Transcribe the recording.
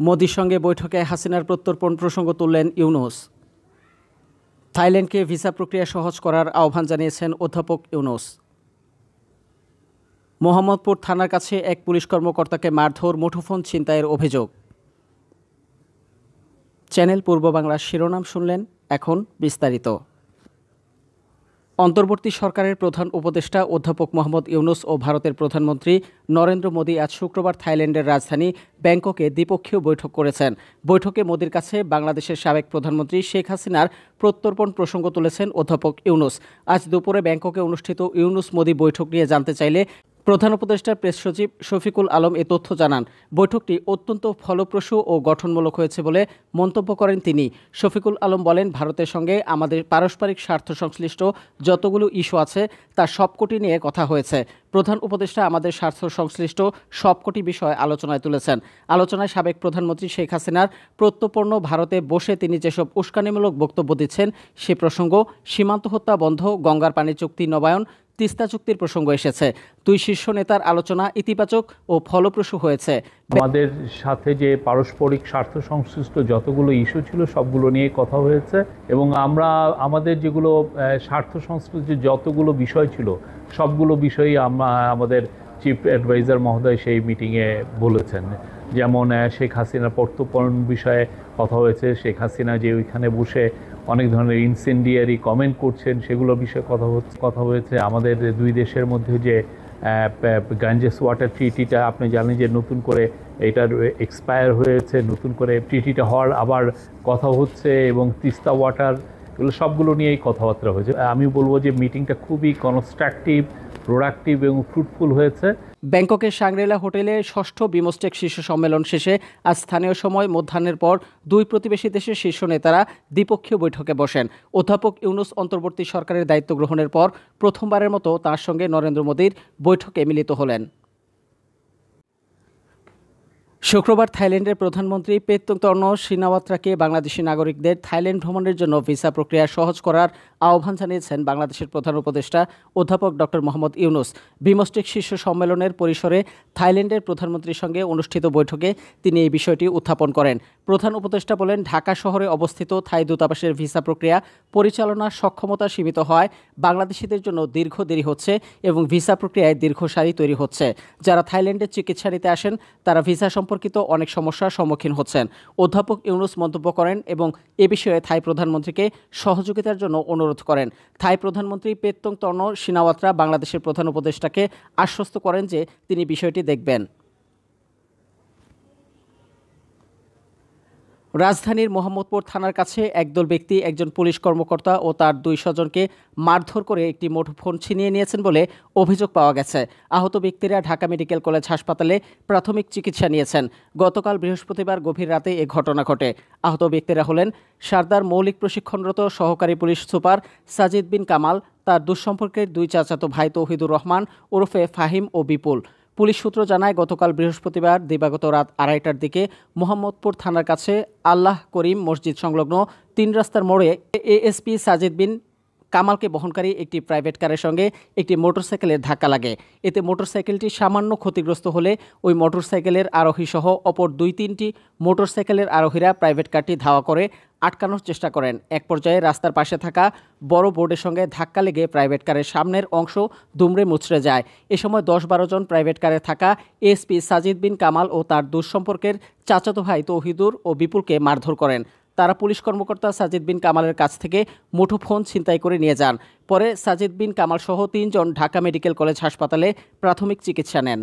মোদির সঙ্গে বৈঠকে হাসিনার প্রত্যর্পণ প্রসঙ্গ তুললেন ইউনূস। থাইল্যান্ডকে ভিসা প্রক্রিয়া সহজ করার আহ্বান জানিয়েছেন অধ্যাপক ইউনূস। মোহাম্মদপুর থানার কাছে এক পুলিশ কর্মকর্তাকে মারধর, মুঠোফোন ছিনতাইয়ের অভিযোগ। চ্যানেল পূর্ব বাংলার শিরোনাম শুনলেন, এখন বিস্তারিত। অন্তর্বর্তী সরকারের প্রধান উপদেষ্টা অধ্যাপক মোহাম্মদ ইউনূস ও ভারতের প্রধানমন্ত্রী নরেন্দ্র মোদি আজ শুক্রবার থাইল্যান্ডের রাজধানী ব্যাংককে দ্বিপক্ষীয় বৈঠক করেছেন। বৈঠকে মোদির কাছে বাংলাদেশের সাবেক প্রধানমন্ত্রী শেখ হাসিনার প্রত্যর্পণ প্রসঙ্গ তুলেছেন অধ্যাপক ইউনূস। আজ দুপুরে ব্যাংককে অনুষ্ঠিত ইউনূস মোদি বৈঠক নিয়ে জানতে চাইলে প্রধান উপদেষ্টার প্রেস সচিব শফিকুল আলম এ তথ্য জানান। বৈঠকটি অত্যন্ত ফলপ্রসূ ও গঠনমূলক হয়েছে বলে মন্তব্য করেন তিনি। শফিকুল আলম বলেন, ভারতের সঙ্গে আমাদের পারস্পরিক স্বার্থ সংশ্লিষ্ট যতগুলো ইস্যু আছে তার সবকটি নিয়ে কথা হয়েছে। প্রধান উপদেষ্টা আমাদের স্বার্থ সংশ্লিষ্ট সবকটি বিষয় আলোচনায় তুলেছেন। আলোচনায় সাবেক প্রধানমন্ত্রী শেখ হাসিনার প্রত্যর্পণ, ভারতে বসে তিনি যেসব উস্কানিমূলক বক্তব্য দিচ্ছেন সে প্রসঙ্গ, সীমান্ত হত্যা বন্ধ, গঙ্গার পানি চুক্তি নবায়ন, তিস্তা চুক্তির প্রসঙ্গ এসেছে। দুই শীর্ষ নেতার আলোচনা ইতিবাচক ও ফলপ্রসূ হয়েছে। আমাদের সাথে যে পারস্পরিক স্বার্থ সংশ্লিষ্ট যতগুলো ইস্যু ছিল সবগুলো নিয়ে কথা হয়েছে এবং আমরা আমাদের যেগুলো স্বার্থ সংশ্লিষ্ট যতগুলো বিষয় ছিল সবগুলো বিষয়ই আমাদের চিফ অ্যাডভাইজার মহোদয় সেই মিটিংয়ে বলেছেন। যেমন শেখ হাসিনার প্রত্যর্পণ বিষয়ে কথা হয়েছে, শেখ হাসিনা যে ওইখানে বসে অনেক ধরনের ইনসেন্ডিয়ারি কমেন্ট করছেন সেগুলো বিষয়ে কথা হয়েছে। আমাদের দুই দেশের মধ্যে যে গাঞ্জেস ওয়াটার ট্রিটিটা আপনি জানেন যে নতুন করে এটার এক্সপায়ার হয়েছে, নতুন করে ট্রিটিটা হওয়ার আবার কথা হচ্ছে এবং তিস্তা ওয়াটার, এগুলো সবগুলো নিয়েই কথাবার্তা হয়েছে। আমি বলবো যে মিটিংটা খুবই কনস্ট্রাকটিভ, প্রোডাক্টিভ এবং ফ্রুটফুল হয়েছে। ব্যাংককের সাংগ্রিলা হোটেলে ষষ্ঠ বিমস্টেক শীর্ষ সম্মেলন শেষে আজ স্থানীয় সময় মধ্যাহ্নের পর দুই প্রতিবেশী দেশের শীর্ষ নেতারা দ্বিপক্ষীয় বৈঠকে বসেন। অধ্যাপক ইউনূস অন্তর্বর্তী সরকারের দায়িত্ব গ্রহণের পর প্রথমবারের মতো তাঁর সঙ্গে নরেন্দ্র মোদির বৈঠকে মিলিত হলেন। শুক্রবার থাইল্যান্ডের প্রধানমন্ত্রী পেত্তংতর্ণ সিনাওয়াত্রাকে বাংলাদেশি নাগরিকদের থাইল্যান্ড ভ্রমণের জন্য ভিসা প্রক্রিয়া সহজ করার আহ্বান জানিয়েছেন বাংলাদেশের প্রধান উপদেষ্টা অধ্যাপক ডক্টর মোহাম্মদ ইউনূস। বিমস্টেক শীর্ষ সম্মেলনের পরিসরে থাইল্যান্ডের প্রধানমন্ত্রীর সঙ্গে অনুষ্ঠিত বৈঠকে তিনি এই বিষয়টি উত্থাপন করেন। প্রধান উপদেষ্টা বলেন, ঢাকা শহরে অবস্থিত থাই দূতাবাসের ভিসা প্রক্রিয়া পরিচালনার সক্ষমতা সীমিত হওয়ায় বাংলাদেশিদের জন্য দীর্ঘ দেরি হচ্ছে এবং ভিসা প্রক্রিয়ায় দীর্ঘ সারি তৈরি হচ্ছে। যারা থাইল্যান্ডে চিকিৎসা নিতে আসেন তারা ভিসা সম্পর্কিত অনেক সমস্যার সম্মুখীন হচ্ছেন। অধ্যাপক ইউনূস মন্তব্য করেন এবং এ বিষয়ে থাই প্রধানমন্ত্রীকে সহযোগিতার জন্য অনুরোধ করেন। থাই প্রধানমন্ত্রী পেত্তংতর্ণ সিনাওয়াত্রা বাংলাদেশের প্রধান উপদেষ্টাকে আশ্বস্ত করেন যে তিনি বিষয়টি দেখবেন। রাজধানীর মোহাম্মদপুর থানার কাছে একদল ব্যক্তি একজন পুলিশ কর্মকর্তা ও তার দুই স্বজনকে মারধর করে একটি মুঠোফোন ছিনিয়ে নিয়েছেন বলে অভিযোগ পাওয়া গেছে। আহত ব্যক্তিরা ঢাকা মেডিকেল কলেজ হাসপাতালে প্রাথমিক চিকিৎসা নিয়েছেন। গতকাল বৃহস্পতিবার গভীর রাতে এ ঘটনা ঘটে। আহত ব্যক্তিরা হলেন সারদার মৌলিক প্রশিক্ষণরত সহকারী পুলিশ সুপার সাজিদ বিন কামাল, তার দুঃসম্পর্কের দুই চাচাতো ভাই তৌহিদুর রহমান ওরফে ফাহিম ও বিপুল। পুলিশ সূত্র জানায়, গতকাল বৃহস্পতিবার দিবাগত রাত 2:30টার দিকে মোহাম্মদপুর থানার কাছে আল্লাহ করিম মসজিদ সংলগ্ন 3 রাস্তার মোড়ে এএসপি সাজিদ বিন কামালকে বহনকারী একটি প্রাইভেট কারের সঙ্গে একটি মোটরসাইকেলের ধাক্কা লাগে। এতে মোটরসাইকেলটি সামান্য ক্ষতিগ্রস্ত হলে ওই মোটরসাইকেলের আরোহী সহ অপর 2-3টি মোটরসাইকেলের আরোহীরা প্রাইভেট কারটি ধাওয়া করে আটকানোর চেষ্টা করেন। এক পর্যায়ে রাস্তার পাশে থাকা বড় বোর্ডের সঙ্গে ধাক্কা লেগে প্রাইভেট কারের সামনের অংশ দুমড়ে মুচড়ে যায়। এ সময় 10-12 জন প্রাইভেট কারে থাকা এসপি সাজিদ বিন কামাল ও তার দুঃসম্পর্কের চাচাতো ভাই তৌহিদুর ও বিপুলকে মারধর করেন। তারা পুলিশ কর্মকর্তা সাজিদ বিন কামালের কাছ থেকে মুঠোফোন ছিনতাই করে নিয়ে যান। পরে সাজিদ বিন কামাল সহ 3 জন ঢাকা মেডিকেল কলেজ হাসপাতালে প্রাথমিক চিকিৎসা নেন।